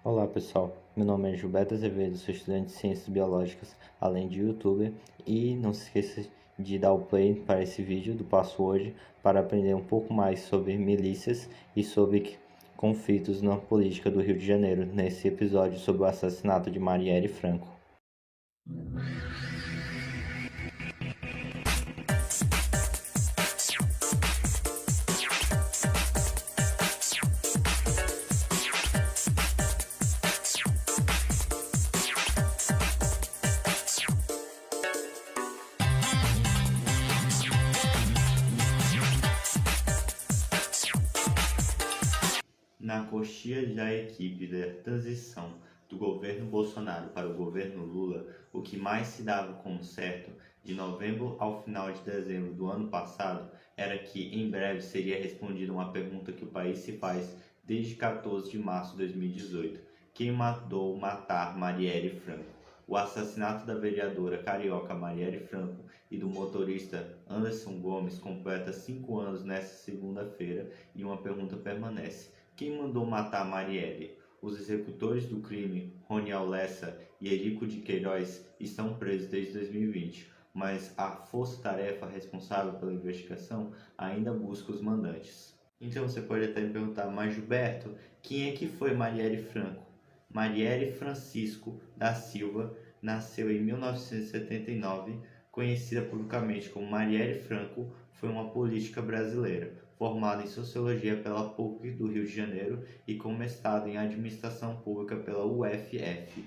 Olá pessoal, meu nome é Gilberto Azevedo, sou estudante de Ciências Biológicas, além de YouTuber, e não se esqueça de dar o play para esse vídeo do Passo Hoje para aprender um pouco mais sobre milícias e sobre conflitos na política do Rio de Janeiro, nesse episódio sobre o assassinato de Marielle Franco. Na coxia da equipe da transição do governo Bolsonaro para o governo Lula, o que mais se dava como certo, de novembro ao final de dezembro do ano passado, era que em breve seria respondida uma pergunta que o país se faz desde 14 de março de 2018: quem mandou matar Marielle Franco? O assassinato da vereadora carioca Marielle Franco e do motorista Anderson Gomes completa 5 anos nesta segunda-feira e uma pergunta permanece: quem mandou matar Marielle? Os executores do crime, Roniel Lessa e Érico de Queiroz, estão presos desde 2020, mas a força-tarefa responsável pela investigação ainda busca os mandantes. Então você pode até me perguntar, mas Gilberto, quem é que foi Marielle Franco? Marielle Francisco da Silva nasceu em 1979, conhecida publicamente como Marielle Franco, foi uma política brasileira, formada em Sociologia pela PUC do Rio de Janeiro e com mestrado em Administração Pública pela UFF.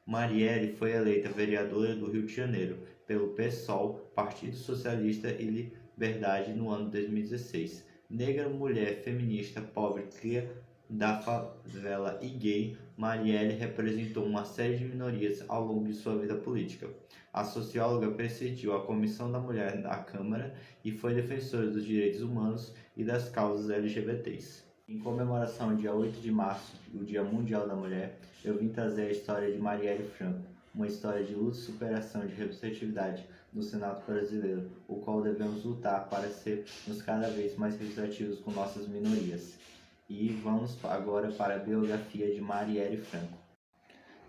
Marielle foi eleita vereadora do Rio de Janeiro pelo PSOL, Partido Socialista e Liberdade, no ano de 2016. Negra, mulher, feminista, pobre, cria da favela e gay, Marielle representou uma série de minorias ao longo de sua vida política. A socióloga presidiu a Comissão da Mulher da Câmara e foi defensora dos direitos humanos e das causas LGBTs. Em comemoração ao dia 8 de março, o Dia Mundial da Mulher, eu vim trazer a história de Marielle Franco, uma história de luta e superação de representatividade no Senado brasileiro, o qual devemos lutar para sermos cada vez mais representativos com nossas minorias. E vamos agora para a biografia de Marielle Franco.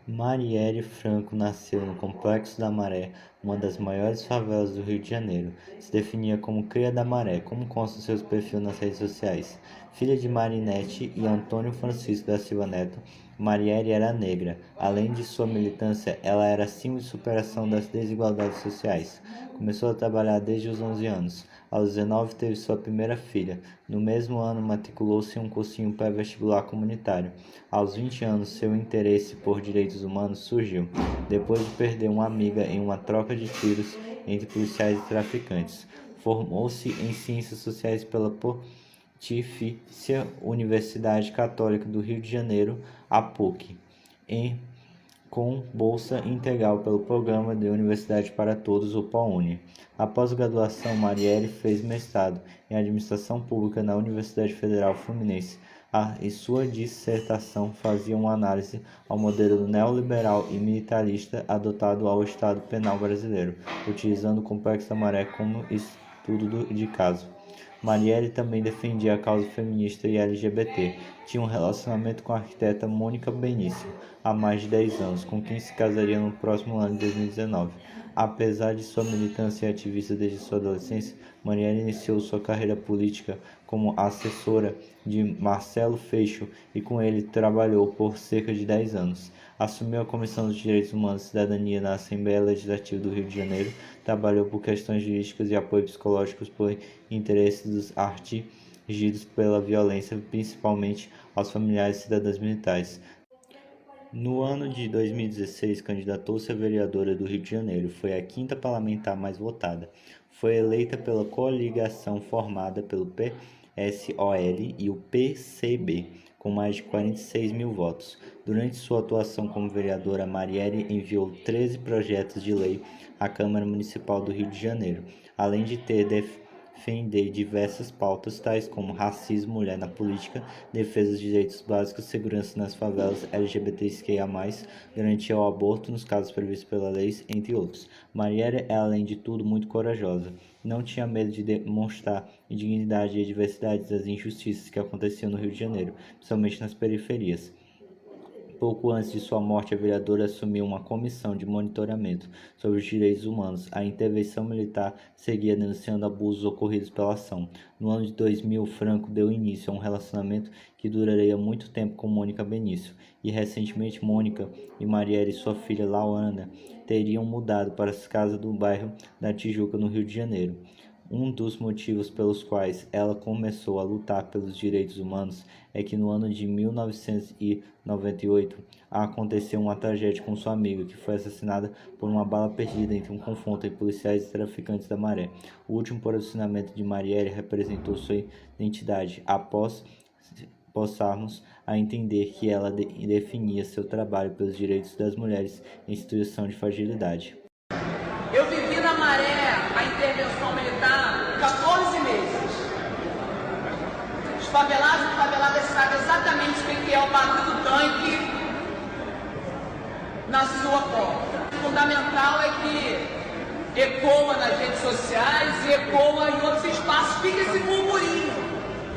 Marielle Franco nasceu no Complexo da Maré, uma das maiores favelas do Rio de Janeiro. Se definia como cria da Maré, como consta em seus perfis nas redes sociais. Filha de Marinete e Antônio Francisco da Silva Neto, Marielle era negra. Além de sua militância, ela era símbolo de superação das desigualdades sociais. Começou a trabalhar desde os 11 anos. Aos 19 teve sua primeira filha. No mesmo ano matriculou-se em um cursinho pré-vestibular comunitário. Aos 20 anos, seu interesse por direitos humanos surgiu, depois de perder uma amiga em uma troca de tiros entre policiais e traficantes. Formou-se em Ciências Sociais pela Pontifícia Universidade Católica do Rio de Janeiro, a PUC, com bolsa integral pelo Programa de Universidade para Todos, o ProUni. Após a graduação, Marielle fez mestrado em Administração Pública na Universidade Federal Fluminense e sua dissertação fazia uma análise ao modelo neoliberal e militarista adotado ao Estado Penal brasileiro, utilizando o Complexo da Maré como estudo de caso. Marielle também defendia a causa feminista e LGBT. Tinha um relacionamento com a arquiteta Mônica Benício há mais de 10 anos, com quem se casaria no próximo ano de 2019. Apesar de sua militância e ativista desde sua adolescência, Marielle iniciou sua carreira política como assessora de Marcelo Freixo e com ele trabalhou por cerca de 10 anos. Assumiu a Comissão dos Direitos Humanos e Cidadania na Assembleia Legislativa do Rio de Janeiro, trabalhou por questões jurídicas e apoio psicológico por interesses dos atingidos pela violência, principalmente aos familiares e cidadãos militares. No ano de 2016, candidatou-se a vereadora do Rio de Janeiro. Foi a quinta parlamentar mais votada. Foi eleita pela coligação formada pelo PSOL e o PCB, com mais de 46 mil votos. Durante sua atuação como vereadora, Marielle enviou 13 projetos de lei à Câmara Municipal do Rio de Janeiro, além de defender diversas pautas tais como racismo, mulher na política, defesa dos direitos básicos, segurança nas favelas, LGBTQIA+, garantia ao aborto nos casos previstos pela lei, entre outros. Marielle é, além de tudo, muito corajosa. Não tinha medo de demonstrar indignidade e a diversidade das injustiças que aconteciam no Rio de Janeiro, principalmente nas periferias. Pouco antes de sua morte, a vereadora assumiu uma comissão de monitoramento sobre os direitos humanos. A intervenção militar seguia denunciando abusos ocorridos pela ação. No ano de 2000, Franco deu início a um relacionamento que duraria muito tempo com Mônica Benício, e recentemente Mônica e Marielle e sua filha Lauana teriam mudado para as casas do bairro da Tijuca, no Rio de Janeiro. Um dos motivos pelos quais ela começou a lutar pelos direitos humanos é que no ano de 1998 aconteceu uma tragédia com sua amiga, que foi assassinada por uma bala perdida entre um confronto entre policiais e traficantes da Maré. O último posicionamento de Marielle representou sua identidade após possamos a entender que ela definia seu trabalho pelos direitos das mulheres em situação de fragilidade. Eu vivi na Maré a intervenção militar 14 meses. Os favelados e faveladas sabem exatamente o que é o barulho do tanque na sua porta. O fundamental é que ecoa nas redes sociais e ecoa em outros espaços, fica esse burburinho.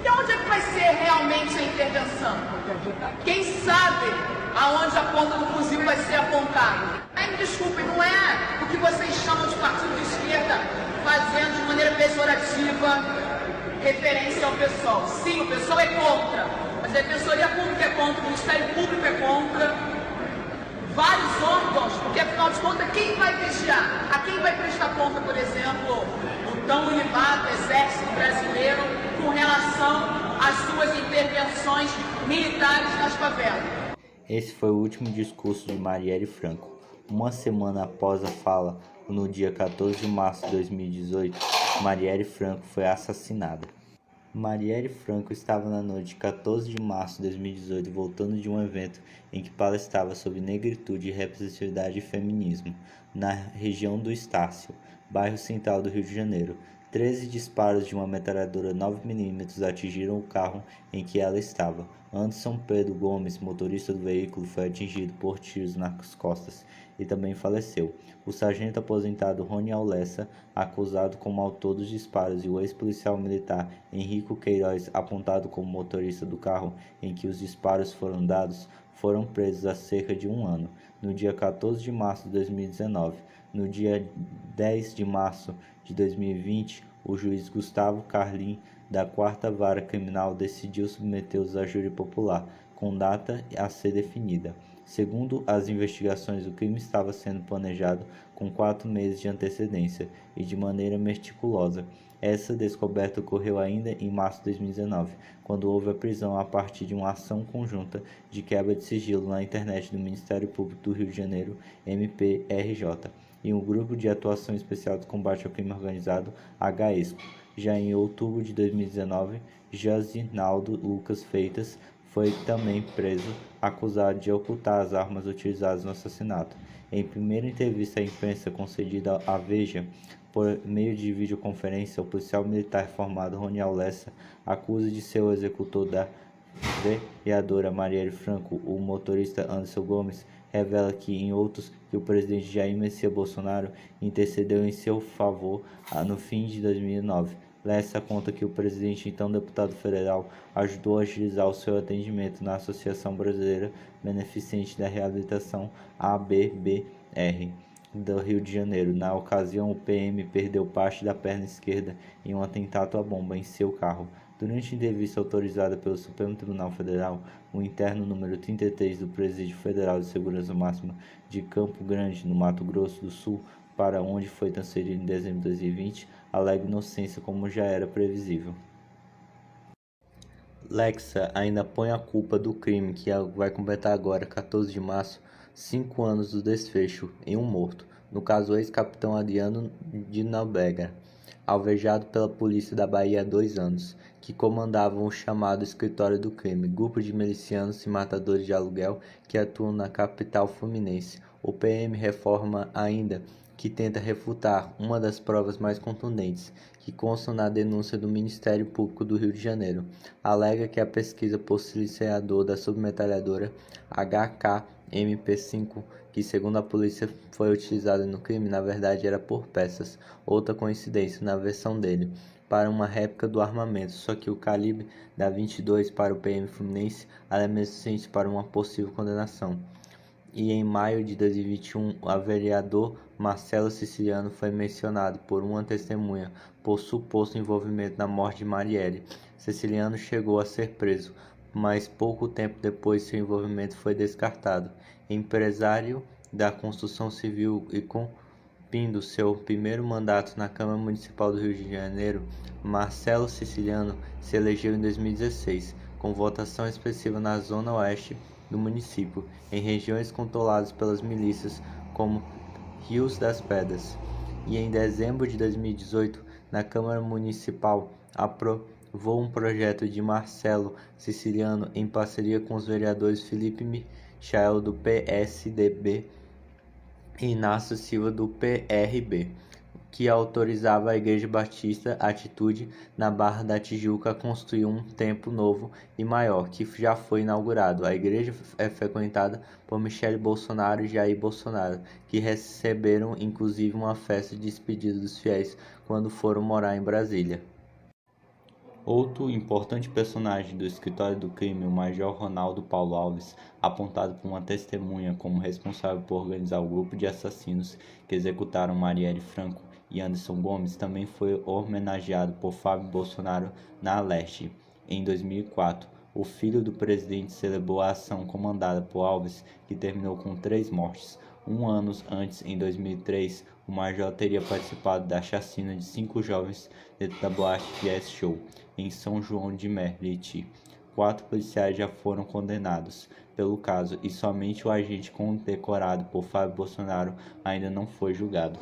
E onde é que vai ser realmente a intervenção? Quem sabe aonde a ponta do fuzil vai ser apontada? Me desculpe, não é o que vocês chamam de partido de esquerda fazendo de maneira pejorativa referência ao pessoal. Sim, o pessoal é contra, mas a Defensoria Pública é contra, o Ministério Público é contra, vários órgãos, porque afinal de contas, quem vai vigiar? A quem vai prestar conta, por exemplo, o tão ilibado Exército Brasileiro com relação às suas intervenções militares nas favelas? Esse foi o último discurso de Marielle Franco. Uma semana após a fala, no dia 14 de março de 2018, Marielle Franco foi assassinada. Marielle Franco estava na noite de 14 de março de 2018 voltando de um evento em que palestrava sobre negritude, representatividade e feminismo, na região do Estácio, bairro central do Rio de Janeiro. 13 disparos de uma metralhadora 9mm atingiram o carro em que ela estava. Anderson Pedro Gomes, motorista do veículo, foi atingido por tiros nas costas e também faleceu. O sargento aposentado Rony Aulessa, acusado como autor dos disparos, e o ex-policial militar Henrico Queiroz, apontado como motorista do carro em que os disparos foram dados, foram presos há cerca de um ano, no dia 14 de março de 2019. No dia 10 de março de 2020, o juiz Gustavo Carlin, da 4ª Vara Criminal, decidiu submetê-los a júri popular, com data a ser definida. Segundo as investigações, o crime estava sendo planejado com 4 meses de antecedência e de maneira meticulosa. Essa descoberta ocorreu ainda em março de 2019, quando houve a prisão a partir de uma ação conjunta de quebra de sigilo na internet do Ministério Público do Rio de Janeiro, MPRJ, e um grupo de atuação especial de combate ao crime organizado, HESCO. Já em outubro de 2019, Josinaldo Lucas Freitas foi também preso, acusado de ocultar as armas utilizadas no assassinato. Em primeira entrevista à imprensa concedida à Veja, por meio de videoconferência, o policial militar reformado Rony Aulessa acusa de ser o executor da vereadora Marielle Franco. O motorista Anderson Gomes revela que, em outros, que o presidente Jair Messias Bolsonaro intercedeu em seu favor no fim de 2009. Lessa conta que o presidente, então deputado federal, ajudou a agilizar o seu atendimento na Associação Brasileira Beneficente da Reabilitação, ABBR, do Rio de Janeiro. Na ocasião, o PM perdeu parte da perna esquerda em um atentado à bomba em seu carro. Durante entrevista autorizada pelo Supremo Tribunal Federal, o interno número 33 do Presídio Federal de Segurança Máxima de Campo Grande, no Mato Grosso do Sul, para onde foi transferido em dezembro de 2020, alega inocência, como já era previsível. Lexa ainda põe a culpa do crime, que vai completar agora, 14 de março, 5 anos do desfecho, em um morto, no caso o ex-capitão Adriano de Nóbrega, alvejado pela polícia da Bahia há 2 anos, que comandavam o chamado Escritório do Crime, grupo de milicianos e matadores de aluguel que atuam na capital fluminense. O PM reforma ainda que tenta refutar uma das provas mais contundentes, que constam na denúncia do Ministério Público do Rio de Janeiro. Alega que a pesquisa por silenciador da submetralhadora HK-MP5, que segundo a polícia foi utilizada no crime, na verdade era por peças. Outra coincidência, na versão dele, para uma réplica do armamento, só que o calibre da 22 para o PM Fluminense era mesmo suficiente para uma possível condenação. E em maio de 2021, o vereador Marcelo Siciliano foi mencionado por uma testemunha por suposto envolvimento na morte de Marielle. Siciliano chegou a ser preso, mas pouco tempo depois seu envolvimento foi descartado. Empresário da construção civil e cumprindo seu primeiro mandato na Câmara Municipal do Rio de Janeiro, Marcelo Siciliano se elegeu em 2016, com votação expressiva na zona oeste do município, em regiões controladas pelas milícias como Rios das Pedras, e em dezembro de 2018, na Câmara Municipal, aprovou um projeto de Marcelo Siciliano em parceria com os vereadores Felipe Michael do PSDB e Inácio Silva do PRB, que autorizava a Igreja Batista Atitude na Barra da Tijuca a construir um templo novo e maior, que já foi inaugurado. A igreja é frequentada por Michele Bolsonaro e Jair Bolsonaro, que receberam inclusive uma festa de despedida dos fiéis quando foram morar em Brasília. Outro importante personagem do escritório do crime, o Major Ronaldo Paulo Alves, apontado por uma testemunha como responsável por organizar o grupo de assassinos que executaram Marielle Franco e Anderson Gomes, também foi homenageado por Fábio Bolsonaro na Leste. Em 2004, o filho do presidente celebrou a ação comandada por Alves, que terminou com 3 mortes. Um ano antes, em 2003, o Major teria participado da chacina de 5 jovens dentro da boate Yes Show, em São João de Meriti. 4 policiais já foram condenados pelo caso e somente o agente condecorado por Fábio Bolsonaro ainda não foi julgado.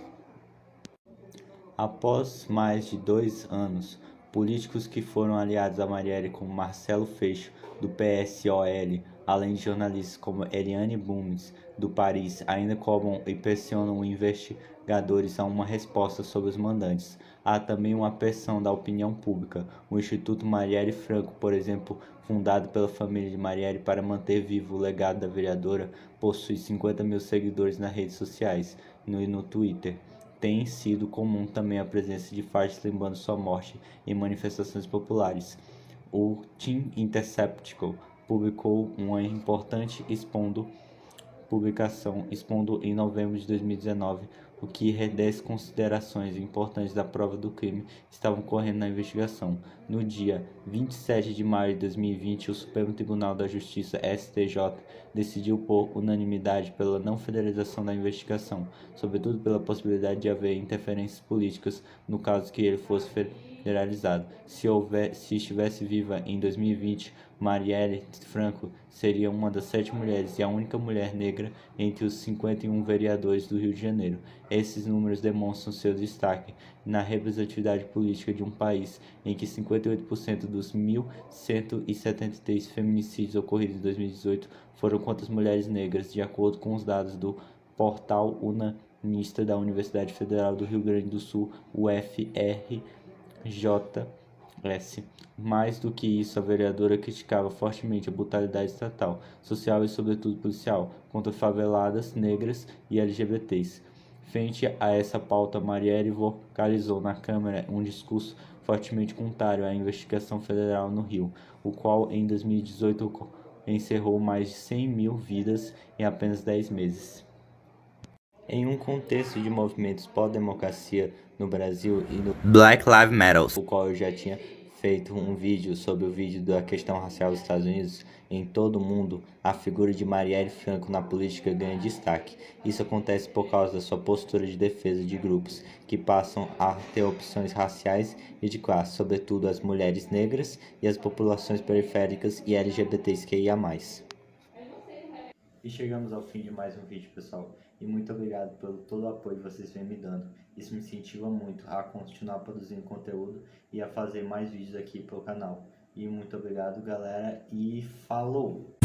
Após mais de 2 anos, políticos que foram aliados a Marielle, como Marcelo Freixo, do PSOL, além de jornalistas como Eliane Bumes, do Paris, ainda cobram e pressionam investigadores a uma resposta sobre os mandantes. Há também uma pressão da opinião pública. O Instituto Marielle Franco, por exemplo, fundado pela família de Marielle para manter vivo o legado da vereadora, possui 50 mil seguidores nas redes sociais e no Twitter. Tem sido comum também a presença de faixas lembrando sua morte em manifestações populares. O Team Intercept publicou uma importante publicação expondo em novembro de 2019 o que 10 considerações importantes da prova do crime estavam correndo na investigação. No dia 27 de maio de 2020, o Supremo Tribunal da Justiça, STJ, decidiu por unanimidade pela não federalização da investigação, sobretudo pela possibilidade de haver interferências políticas no caso que ele fosse federalizado. Se estivesse viva em 2020, Marielle Franco seria uma das 7 mulheres e a única mulher negra entre os 51 vereadores do Rio de Janeiro. Esses números demonstram seu destaque na representatividade política de um país em que 58% dos 1.173 feminicídios ocorridos em 2018 foram contra as mulheres negras, de acordo com os dados do portal unanista da Universidade Federal do Rio Grande do Sul, UFRJS. Mais do que isso, a vereadora criticava fortemente a brutalidade estatal, social e sobretudo policial, contra faveladas, negras e LGBTs. Frente a essa pauta, Marielle vocalizou na Câmara um discurso fortemente contrário à investigação federal no Rio, o qual em 2018 encerrou mais de 100 mil vidas em apenas 10 meses. Em um contexto de movimentos pós-democracia no Brasil e no Black Lives Matter, o qual eu já tinha feito um vídeo sobre o vídeo da questão racial dos Estados Unidos, em todo o mundo, a figura de Marielle Franco na política ganha destaque. Isso acontece por causa da sua postura de defesa de grupos que passam a ter opções raciais e de classe, sobretudo as mulheres negras e as populações periféricas e LGBTQIA+. E chegamos ao fim de mais um vídeo, pessoal. E muito obrigado pelo todo o apoio que vocês vêm me dando. Isso me incentiva muito a continuar produzindo conteúdo e a fazer mais vídeos aqui pro canal. E muito obrigado, galera, e falou!